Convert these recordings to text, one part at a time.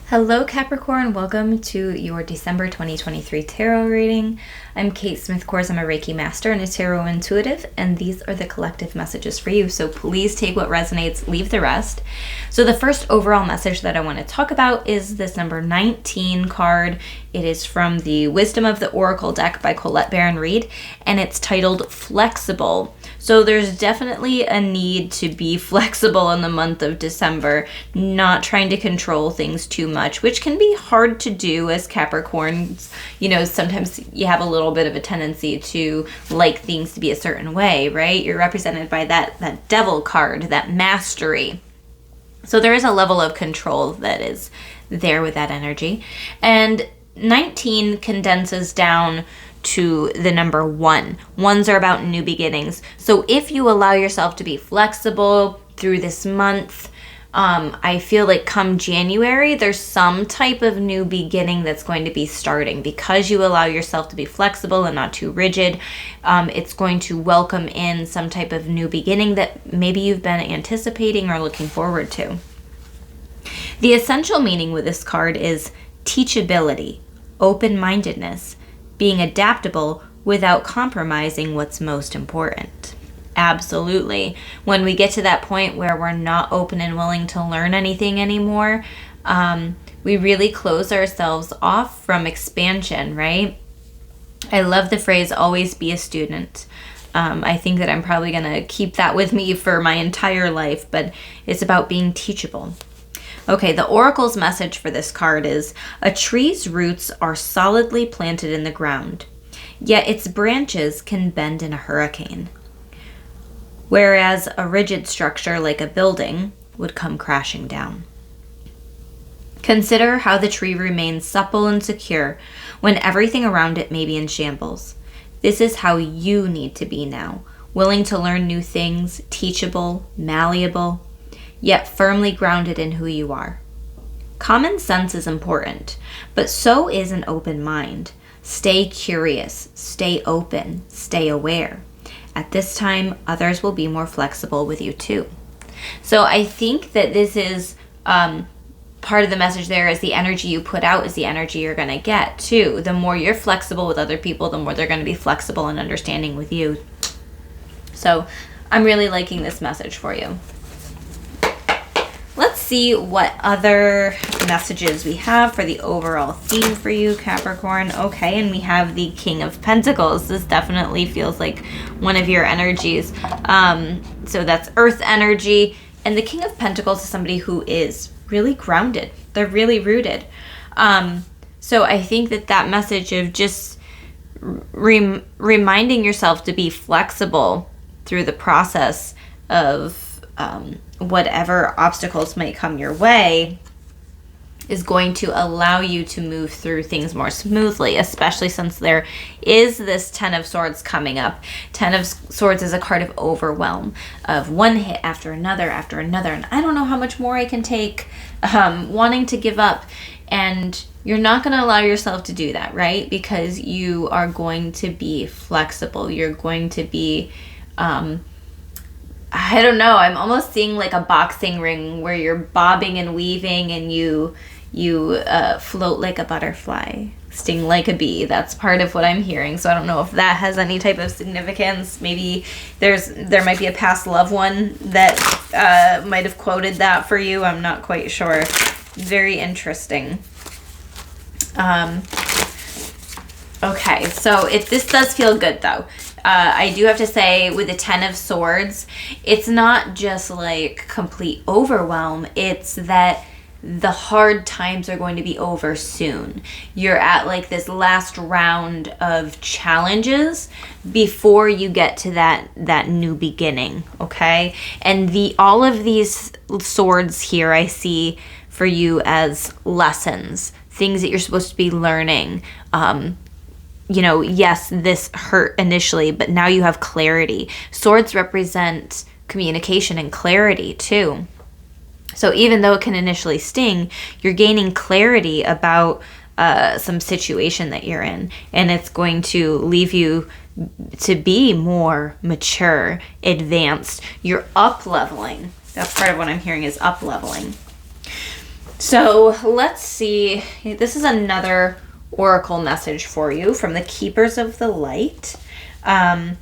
Hello Capricorn, welcome to your December 2023 tarot reading. I'm Kate Smith-Kors, I'm a Reiki Master and a Tarot Intuitive, and these are the collective messages for you. So please take what resonates, leave the rest. So the first overall message that I want to talk about is this number 19 card. It is from the Wisdom of the Oracle deck by Colette Baron-Reid, and it's titled Flexible. So there's definitely a need to be flexible in the month of December, not trying to control things too much, which can be hard to do as Capricorns. You know, sometimes you have a little bit of a tendency to like things to be a certain way, right? You're represented by that devil card, that mastery. So there is a level of control that is there with that energy. And 19 condenses down to the number 1. Ones are about new beginnings. So if you allow yourself to be flexible through this month, I feel like come January, there's some type of new beginning that's going to be starting. Because you allow yourself to be flexible and not too rigid, it's going to welcome in some type of new beginning that maybe you've been anticipating or looking forward to. The essential meaning with this card is teachability, open-mindedness, being adaptable without compromising what's most important. Absolutely. When we get to that point where we're not open and willing to learn anything anymore, we really close ourselves off from expansion, right? I love the phrase, always be a student. I think that I'm probably going to keep that with me for my entire life, but it's about being teachable. Okay, the Oracle's message for this card is, a tree's roots are solidly planted in the ground, yet its branches can bend in a hurricane. Whereas a rigid structure like a building would come crashing down. Consider how the tree remains supple and secure when everything around it may be in shambles. This is how you need to be now, willing to learn new things, teachable, malleable, yet firmly grounded in who you are. Common sense is important, but so is an open mind. Stay curious, stay open, stay aware. At this time, others will be more flexible with you too. So I think that this is part of the message there is the energy you put out is the energy you're going to get too. The more you're flexible with other people, the more they're going to be flexible and understanding with you. So I'm really liking this message for you. Let's see what other messages we have for the overall theme for you, Capricorn. Okay, and we have the King of Pentacles. This definitely feels like one of your energies. So that's Earth energy. And the King of Pentacles is somebody who is really grounded. They're really rooted. So I think that message of just reminding yourself to be flexible through the process of whatever obstacles might come your way is going to allow you to move through things more smoothly, especially since there is this Ten of Swords coming up. Ten of Swords is a card of overwhelm, of one hit after another, and I don't know how much more I can take, wanting to give up. And you're not going to allow yourself to do that, right? Because you are going to be flexible. You're going to be I don't know, I'm almost seeing like a boxing ring where you're bobbing and weaving and you float like a butterfly, sting like a bee. That's part of what I'm hearing. So I don't know if that has any type of significance. Maybe there might be a past loved one that might have quoted that for you. I'm not quite sure. Very interesting. Okay, so this does feel good though. I do have to say with the Ten of Swords, it's not just like complete overwhelm. It's that the hard times are going to be over soon. You're at like this last round of challenges before you get to that new beginning, okay? And all of these swords here I see for you as lessons, things that you're supposed to be learning. You know, yes, this hurt initially, but now you have clarity. Swords represent communication and clarity too. So even though it can initially sting, you're gaining clarity about some situation that you're in, and it's going to leave you to be more mature, advanced. You're up leveling. That's part of what I'm hearing is up leveling. So let's see. This is another oracle message for you from the Keepers of the Light. And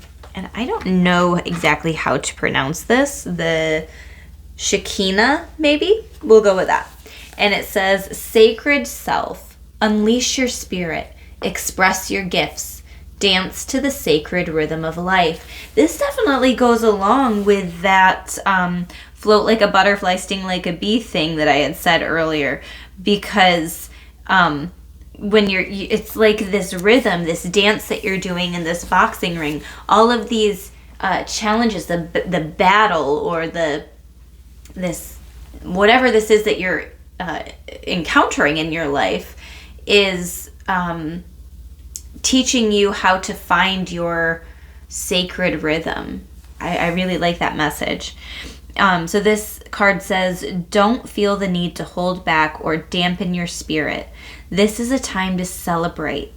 I don't know exactly how to pronounce this. The Shekinah, maybe? We'll go with that. And it says, Sacred Self, unleash your spirit, express your gifts, dance to the sacred rhythm of life. This definitely goes along with that float like a butterfly, sting like a bee thing that I had said earlier, because when it's like this rhythm, this dance that you're doing in this boxing ring, all of these challenges, the battle or this whatever this is that you're encountering in your life is teaching you how to find your sacred rhythm. I really like that message. So this card says, don't feel the need to hold back or dampen your spirit. This is a time to celebrate.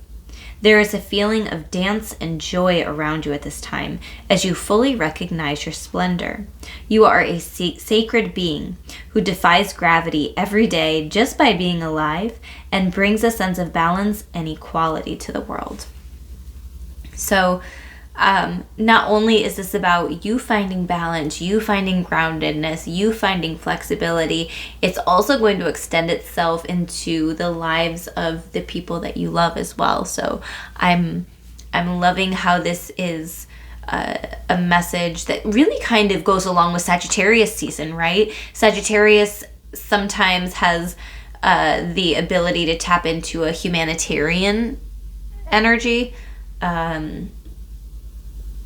There is a feeling of dance and joy around you at this time as you fully recognize your splendor. You are a sacred being who defies gravity every day just by being alive and brings a sense of balance and equality to the world. So not only is this about you finding balance, you finding groundedness, you finding flexibility, it's also going to extend itself into the lives of the people that you love as well. So I'm loving how this is a message that really kind of goes along with Sagittarius season, right? Sagittarius sometimes has the ability to tap into a humanitarian energy,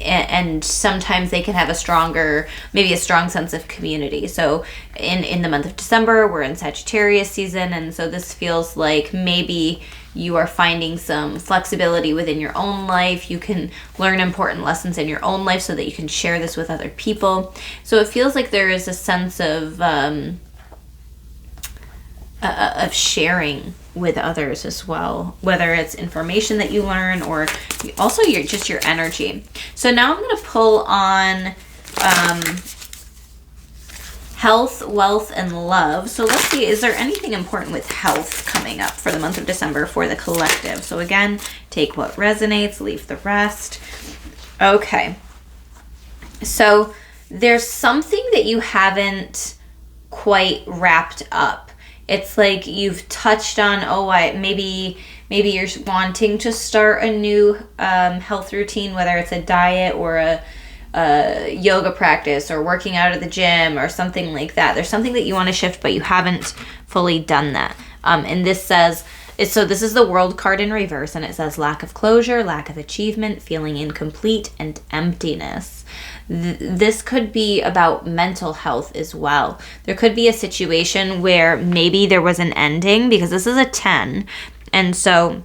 and sometimes they can have a strong sense of community. So in the month of December, we're in Sagittarius season, and so this feels like maybe you are finding some flexibility within your own life. You can learn important lessons in your own life so that you can share this with other people. So it feels like there is a sense of sharing with others as well, whether it's information that you learn or also your energy. So now I'm going to pull on health, wealth, and love. So let's see, is there anything important with health coming up for the month of December for the collective? So again, take what resonates, leave the rest. Okay. So there's something that you haven't quite wrapped up. It's like you've touched on, maybe you're wanting to start a new health routine, whether it's a diet or a yoga practice or working out at the gym or something like that. There's something that you want to shift, but you haven't fully done that. And this says, so this is the World card in reverse, and it says lack of closure, lack of achievement, feeling incomplete, and emptiness. This could be about mental health as well. There could be a situation where maybe there was an ending, because this is a 10. And so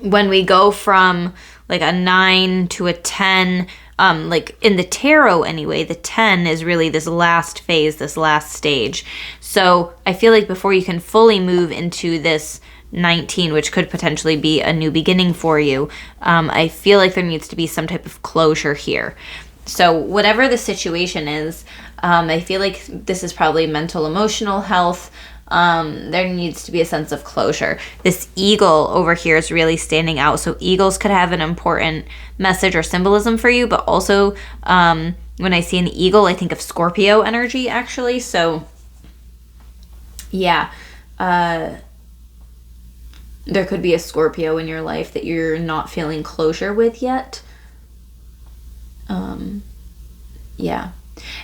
when we go from like a 9 to a 10, like in the tarot anyway, the 10 is really this last phase, this last stage. So I feel like before you can fully move into this 19, which could potentially be a new beginning for you, I feel like there needs to be some type of closure here. So whatever the situation is, I feel like this is probably mental, emotional health. There needs to be a sense of closure. This eagle over here is really standing out. So eagles could have an important message or symbolism for you, but also when I see an eagle, I think of Scorpio energy, actually. So yeah, there could be a Scorpio in your life that you're not feeling closure with yet. Yeah.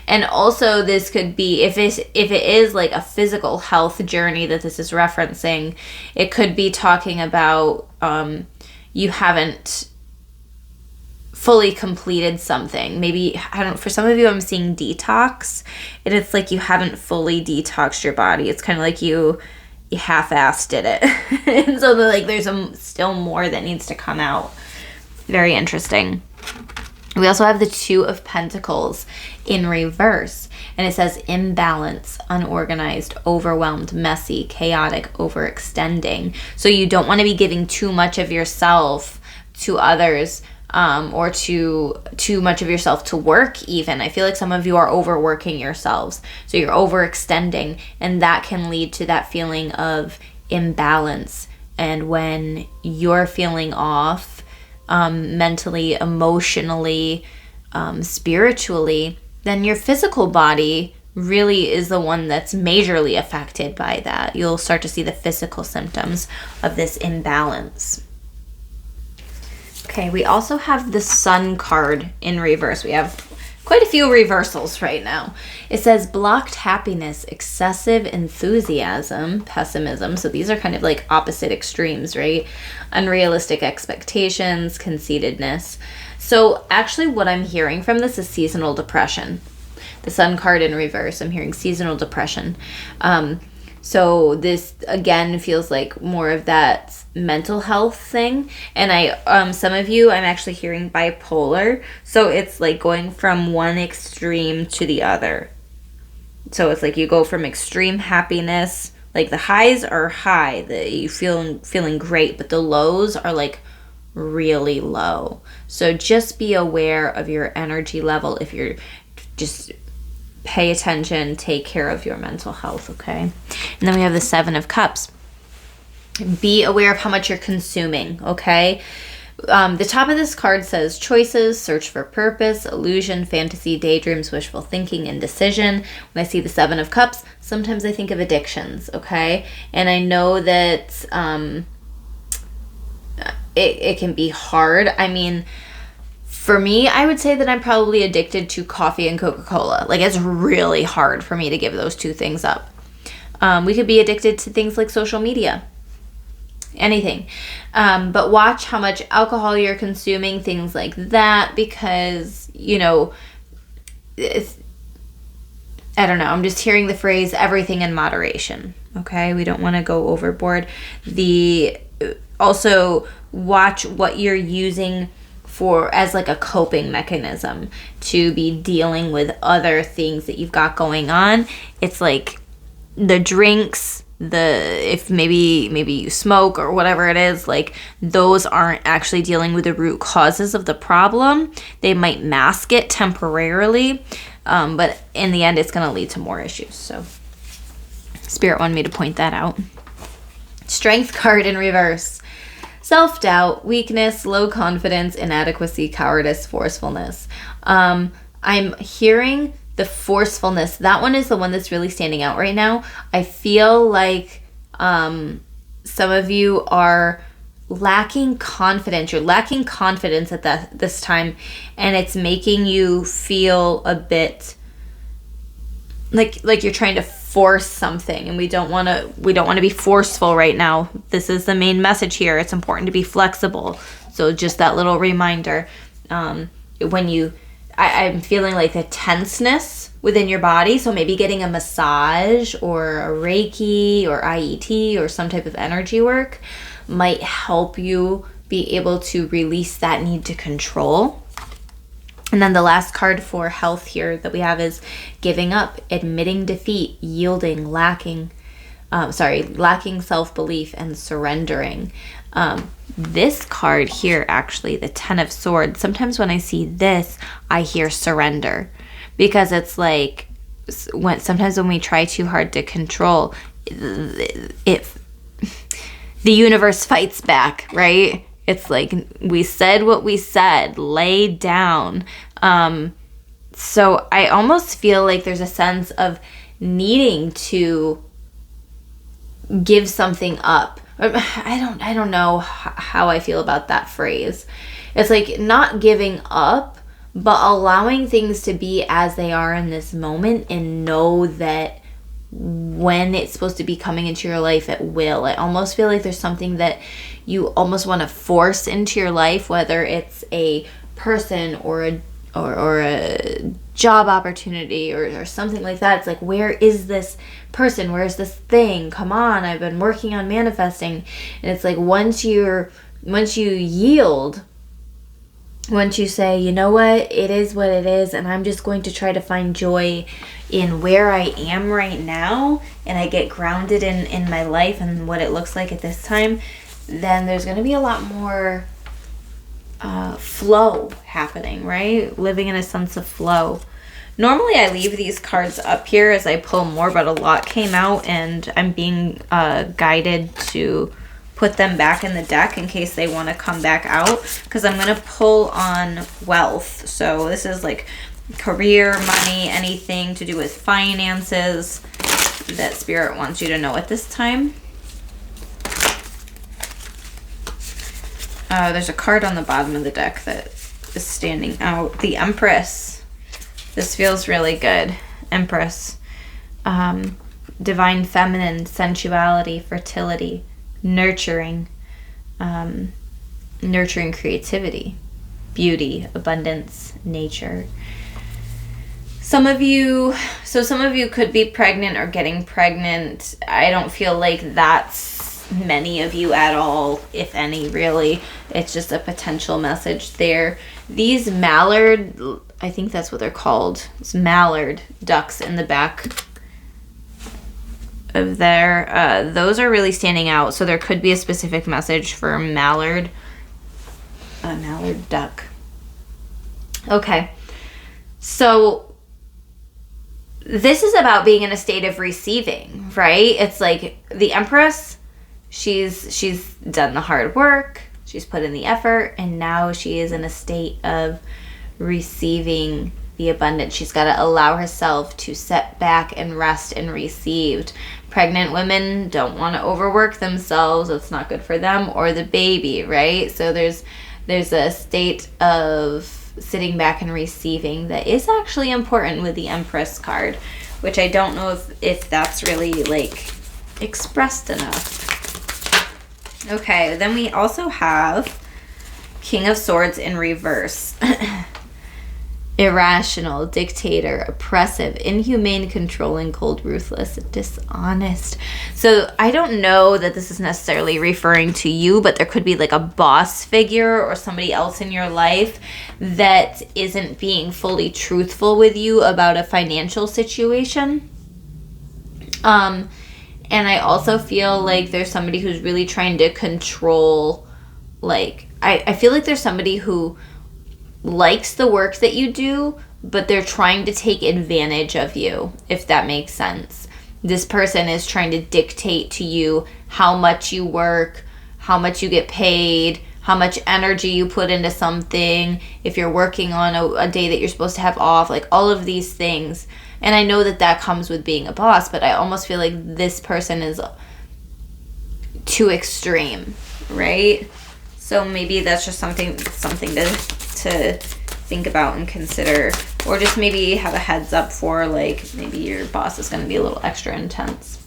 And also this could be, if it is like a physical health journey that this is referencing, it could be talking about you haven't fully completed something. Maybe, for some of you, I'm seeing detox, and it's like you haven't fully detoxed your body. It's kind of like you half-assed did it. And so there's still more that needs to come out. Very interesting. We also have the 2 of Pentacles in reverse, and it says imbalance, unorganized, overwhelmed, messy, chaotic, overextending. So you don't want to be giving too much of yourself to others or too much of yourself to work even. I feel like some of you are overworking yourselves. So you're overextending, and that can lead to that feeling of imbalance. And when you're feeling off mentally, emotionally, spiritually, then your physical body really is the one that's majorly affected by that. You'll start to see the physical symptoms of this imbalance. Okay, we also have the Sun card in reverse. We have quite a few reversals right now. It says blocked happiness, excessive enthusiasm, pessimism. So these are kind of like opposite extremes, right? Unrealistic expectations, conceitedness. So actually what I'm hearing from this is seasonal depression. The Sun card in reverse, I'm hearing seasonal depression. So this again feels like more of that mental health thing. And some of you, I'm actually hearing bipolar. So it's like going from one extreme to the other. So it's like you go from extreme happiness, like the highs are high, you feeling great, but the lows are like really low. So just be aware of your energy level. If you're just pay attention, take care of your mental health, okay? And then we have the Seven of Cups. Be aware of how much you're consuming, okay? The top of this card says choices, search for purpose, illusion, fantasy, daydreams, wishful thinking, indecision. When I see the Seven of Cups, sometimes I think of addictions, okay? And I know that it can be hard. I mean, for me, I would say that I'm probably addicted to coffee and Coca-Cola. Like, it's really hard for me to give those two things up. We could be addicted to things like social media. Anything. But watch how much alcohol you're consuming, things like that, because, you know, I don't know. I'm just hearing the phrase, everything in moderation. Okay? We don't want to go overboard. Also, watch what you're using as like a coping mechanism to be dealing with other things that you've got going on. It's like the drinks, if maybe you smoke or whatever it is, like those aren't actually dealing with the root causes of the problem. They might mask it temporarily, but in the end it's going to lead to more issues. So Spirit wanted me to point that out. Strength card in reverse. Self-doubt, weakness, low confidence, inadequacy, cowardice, forcefulness. I'm hearing the forcefulness. That one is the one that's really standing out right now. I feel like some of you are lacking confidence. You're lacking confidence at this time, and it's making you feel a bit like you're trying to force something, and we don't want to be forceful right now. This is the main message here. It's important to be flexible. So just that little reminder, I'm feeling like the tenseness within your body. So maybe getting a massage or a Reiki or IET or some type of energy work might help you be able to release that need to control. And then the last card for health here that we have is giving up, admitting defeat, yielding, lacking self-belief, and surrendering. This card here, actually, the Ten of Swords, sometimes when I see this, I hear surrender. Because it's like, sometimes when we try too hard to control, the universe fights back, right? It's like, we said what we said, lay down. So I almost feel like there's a sense of needing to give something up. I don't know how I feel about that phrase. It's like not giving up, but allowing things to be as they are in this moment, and know that when it's supposed to be coming into your life, it will. I almost feel like there's something that you almost want to force into your life, whether it's a person or a job opportunity or something like that. It's like, where is this person? Where is this thing? Come on, I've been working on manifesting. And it's like, once you yield, once you say, you know what, it is what it is, and I'm just going to try to find joy in where I am right now, and I get grounded in my life and what it looks like at this time, then there's going to be a lot more flow happening, right? Living in a sense of flow. Normally I leave these cards up here as I pull more, but a lot came out and I'm being guided to put them back in the deck in case they want to come back out, because I'm going to pull on wealth. So this is like career, money, anything to do with finances that Spirit wants you to know at this time. There's a card on the bottom of the deck that is standing out. The Empress. This feels really good. Empress. Divine feminine, sensuality, fertility, nurturing, nurturing creativity, beauty, abundance, nature. Some of you could be pregnant or getting pregnant. I don't feel like that's many of you at all, if any, really. It's just a potential message there. These mallard, I think that's what they're called. It's mallard ducks in the back of there. Those are really standing out. So there could be a specific message for mallard. A mallard duck. Okay. So this is about being in a state of receiving, right? It's like the Empress, she's done the hard work, she's put in the effort, and now she is in a state of receiving the abundance. She's got to allow herself to sit back and rest and receive. Pregnant women don't want to overwork themselves. It's not good for them or the baby, right? So there's a state of sitting back and receiving that is actually important with the Empress card, which I don't know if that's really like expressed enough. Okay, then we also have King of Swords in reverse. Irrational, dictator, oppressive, inhumane, controlling, cold, ruthless, dishonest. So I don't know that this is necessarily referring to you, but there could be like a boss figure or somebody else in your life that isn't being fully truthful with you about a financial situation. And I also feel like there's somebody who's really trying to control, like, I feel like there's somebody who likes the work that you do, but they're trying to take advantage of you, if that makes sense. This person is trying to dictate to you how much you work, how much you get paid, how much energy you put into something, if you're working on a day that you're supposed to have off, like all of these things. And I know that comes with being a boss, but I almost feel like this person is too extreme, right? So maybe that's just something to think about and consider, or just maybe have a heads up for, like, maybe your boss is going to be a little extra intense.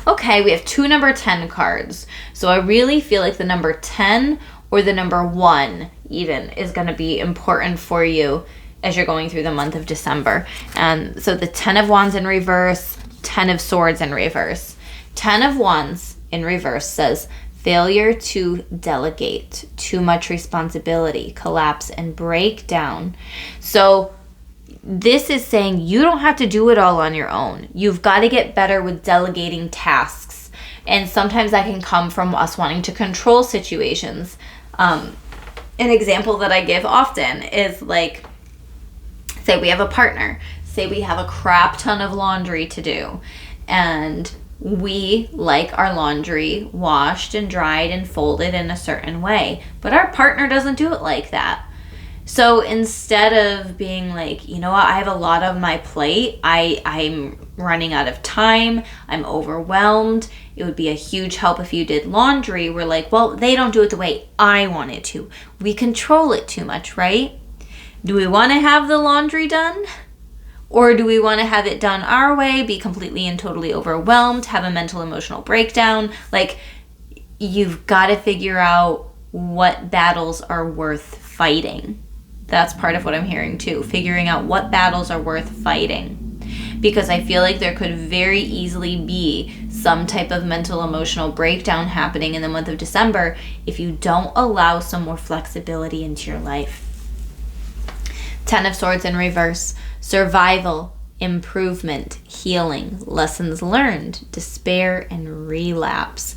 Okay, we have two number 10 cards. So I really feel like the number 10 or the number 1 even is going to be important for you as you're going through the month of December. And so the 10 of Wands in reverse, 10 of Swords in reverse. 10 of Wands in reverse says failure to delegate, too much responsibility, collapse, and breakdown. So this is saying you don't have to do it all on your own. You've got to get better with delegating tasks. And sometimes that can come from us wanting to control situations. An example that I give often is, like, say we have a partner. Say we have a crap ton of laundry to do. And we like our laundry washed and dried and folded in a certain way, but our partner doesn't do it like that. So instead of being like, you know what, I have a lot on my plate, I'm running out of time, I'm overwhelmed, it would be a huge help if you did laundry. We're like, well, they don't do it the way I want it to. We control it too much, right? Do we want to have the laundry done? Or do we want to have it done our way, be completely and totally overwhelmed, have a mental emotional breakdown? Like, you've got to figure out what battles are worth fighting. That's part of what I'm hearing too. Figuring out what battles are worth fighting. Because I feel like there could very easily be some type of mental emotional breakdown happening in the month of December if you don't allow some more flexibility into your life. 10 of Swords in reverse. Survival, improvement, healing, lessons learned, despair, and relapse.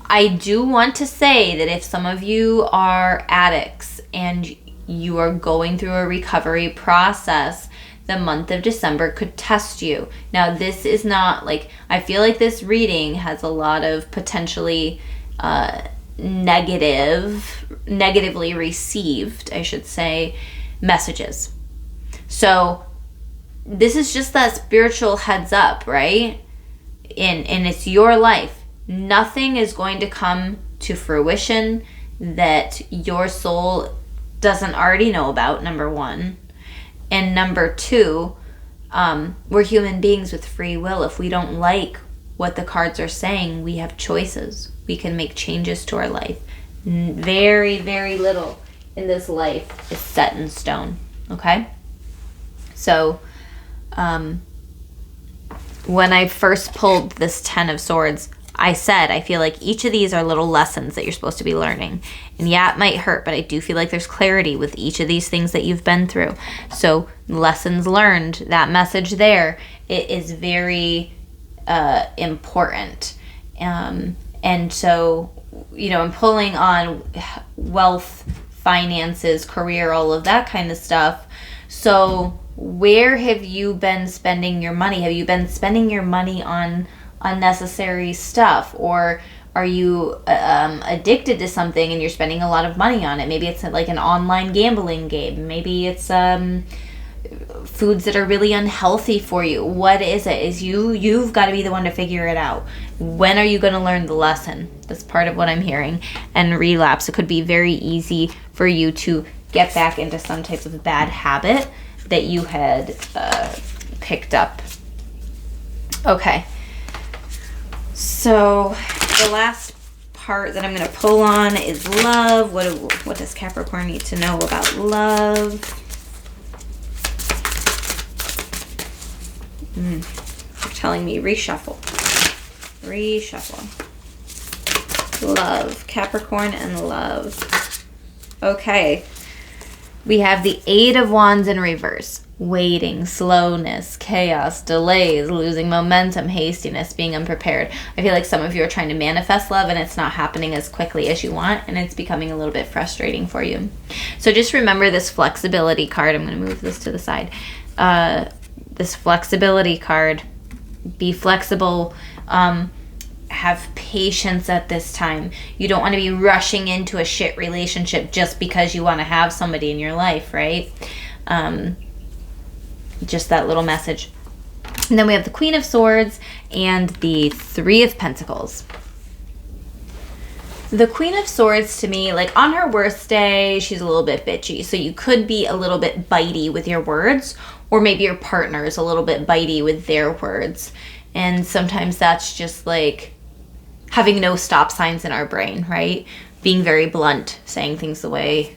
I do want to say that if some of you are addicts and you are going through a recovery process, the month of December could test you. Now, this is not like, I feel like this reading has a lot of potentially negatively received, I should say, messages. So this is just that spiritual heads up, right? And it's your life. Nothing is going to come to fruition that your soul doesn't already know about, number one. And number two, we're human beings with free will. If we don't like what the cards are saying, we have choices. We can make changes to our life. Very, very little in this life is set in stone, okay? So, when I first pulled this 10 of Swords, I said, I feel like each of these are little lessons that you're supposed to be learning. And yeah, it might hurt, but I do feel like there's clarity with each of these things that you've been through. So lessons learned, that message there, it is very important. And so, I'm pulling on wealth, finances, career, all of that kind of stuff. So where have you been spending your money? Have you been spending your money on unnecessary stuff, or are you addicted to something and you're spending a lot of money on it? Maybe it's like an online gambling game. Maybe it's foods that are really unhealthy for you. What is it? You've got to be the one to figure it out. When are you going to learn the lesson? That's part of what I'm hearing. And relapse, it could be very easy for you to get back into some type of bad habit that you had picked up. Okay. So the last part that I'm going to pull on is love. What does Capricorn need to know about love? They're telling me reshuffle. Love. Capricorn and love. Okay. We have the 8 of Wands in reverse. Waiting, slowness, chaos, delays, losing momentum, hastiness, being unprepared. I feel like some of you are trying to manifest love and it's not happening as quickly as you want, and it's becoming a little bit frustrating for you. So just remember this flexibility card. I'm going to move this to the side. This flexibility card. Be flexible. Have patience at this time. You don't want to be rushing into a shit relationship just because you want to have somebody in your life, right? Just that little message. And then we have the Queen of Swords and the 3 of Pentacles. The Queen of Swords, to me, like on her worst day, she's a little bit bitchy. So you could be a little bit bitey with your words, or maybe your partner is a little bit bitey with their words. And sometimes that's just like having no stop signs in our brain, right? Being very blunt, saying things the way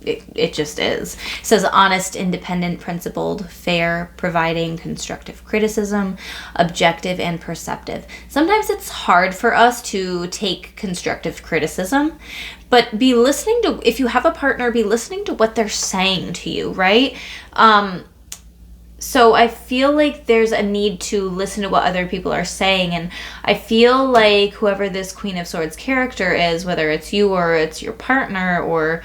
it just is. It says honest, independent, principled, fair, providing constructive criticism, objective, and perceptive. Sometimes it's hard for us to take constructive criticism, but be listening to, if you have a partner, be listening to what they're saying to you, right? So I feel like there's a need to listen to what other people are saying, and I feel like whoever this Queen of Swords character is, whether it's you or it's your partner, or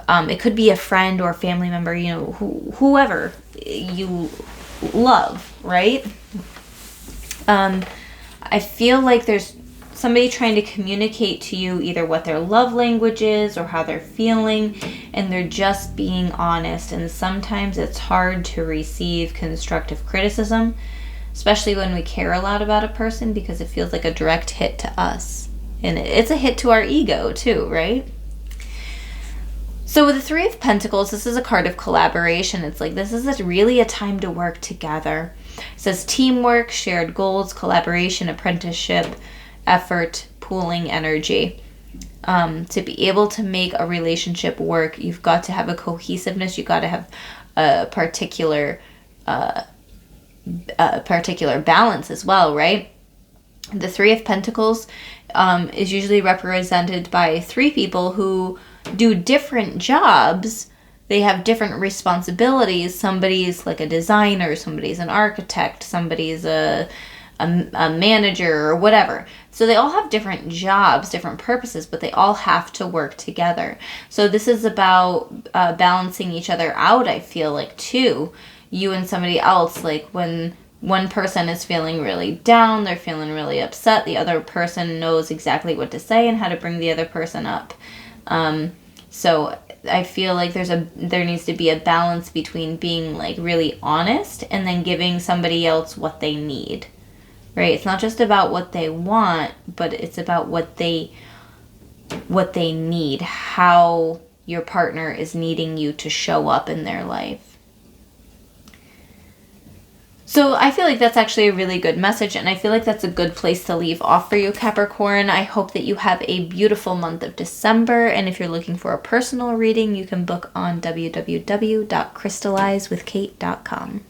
it could be a friend or family member, whoever you love, right? I feel like there's somebody trying to communicate to you either what their love language is or how they're feeling, and they're just being honest. And sometimes it's hard to receive constructive criticism, especially when we care a lot about a person, because it feels like a direct hit to us. And it's a hit to our ego too, right? So with the 3 of Pentacles, this is a card of collaboration. It's like this is really a time to work together. It says teamwork, shared goals, collaboration, apprenticeship, effort, pooling energy. To be able to make a relationship work, you've got to have a cohesiveness. You've got to have a particular balance as well, right? The 3 of Pentacles is usually represented by 3 people who do different jobs. They have different responsibilities. Somebody's like a designer, somebody's an architect, somebody's a a manager or whatever. So they all have different jobs, different purposes, but they all have to work together. So this is about balancing each other out, I feel like, too. You and somebody else, like when one person is feeling really down, they're feeling really upset, the other person knows exactly what to say and how to bring the other person up. So I feel like there needs to be a balance between being like really honest and then giving somebody else what they need. Right? It's not just about what they want, but it's about what they need, how your partner is needing you to show up in their life. So I feel like that's actually a really good message, and I feel like that's a good place to leave off for you, Capricorn. I hope that you have a beautiful month of December, and if you're looking for a personal reading, you can book on www.crystallizewithkate.com.